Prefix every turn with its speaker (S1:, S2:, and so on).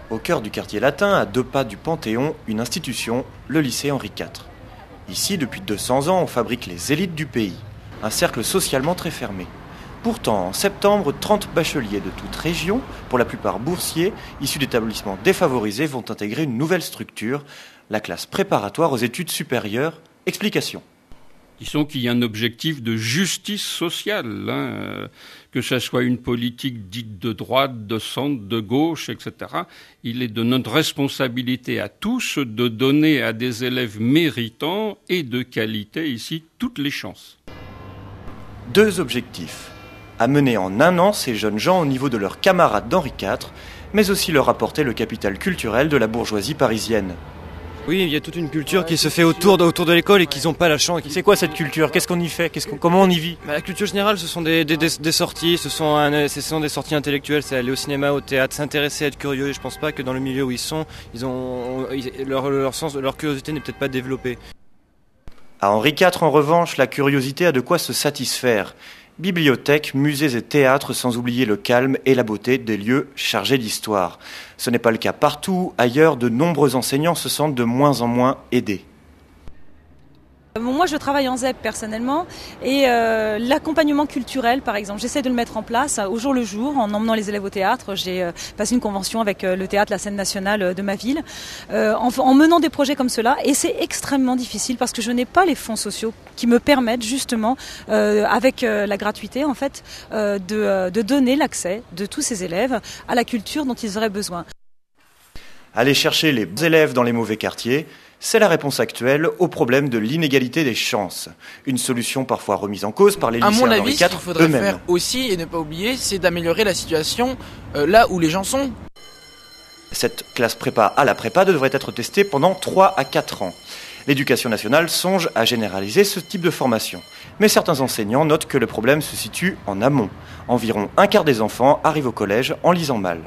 S1: Au cœur du quartier latin, à 2 pas du Panthéon, une institution, le lycée Henri IV. Ici, depuis 200 ans, on fabrique les élites du pays, un cercle socialement très fermé. Pourtant, en septembre, 30 bacheliers de toute région, pour la plupart boursiers, issus d'établissements défavorisés, vont intégrer une nouvelle structure, la classe préparatoire aux études supérieures. Explication.
S2: Disons qu'il y a un objectif de justice sociale, que ce soit une politique dite de droite, de centre, de gauche, etc. Il est de notre responsabilité à tous de donner à des élèves méritants et de qualité ici toutes les chances.
S1: 2 objectifs. Amener en un an ces jeunes gens au niveau de leurs camarades d'Henri IV, mais aussi leur apporter le capital culturel de la bourgeoisie parisienne.
S3: Oui, il y a toute une culture qui se fait autour de l'école et qu'ils n'ont pas la chance.
S1: C'est quoi cette culture? Qu'est-ce qu'on y fait? Comment on y vit?
S3: La culture générale, ce sont des sorties, ce sont des sorties intellectuelles, c'est aller au cinéma, au théâtre, s'intéresser, être curieux. Et je pense pas que dans le milieu où ils sont, leur curiosité n'est peut-être pas développée.
S1: À Henri IV, en revanche, la curiosité a de quoi se satisfaire. Bibliothèques, musées et théâtres, sans oublier le calme et la beauté des lieux chargés d'histoire. Ce n'est pas le cas partout. Ailleurs, de nombreux enseignants se sentent de moins en moins aidés.
S4: Moi, je travaille en ZEP personnellement et l'accompagnement culturel, par exemple, j'essaie de le mettre en place au jour le jour en emmenant les élèves au théâtre. J'ai passé une convention avec le théâtre, la scène nationale de ma ville, en menant des projets comme cela. Et c'est extrêmement difficile parce que je n'ai pas les fonds sociaux qui me permettent justement, avec la gratuité en fait, de donner l'accès de tous ces élèves à la culture dont ils auraient besoin.
S1: Aller chercher les bons élèves dans les mauvais quartiers, c'est la réponse actuelle au problème de l'inégalité des chances. Une solution parfois remise en cause par les lycéens d'Henri IV eux-mêmes. À mon avis, ce qu'il
S5: faudrait faire aussi, et ne pas oublier, c'est d'améliorer la situation là où les gens sont.
S1: Cette classe prépa à la prépa devrait être testée pendant 3 à 4 ans. L'éducation nationale songe à généraliser ce type de formation. Mais certains enseignants notent que le problème se situe en amont. Environ un quart des enfants arrivent au collège en lisant mal.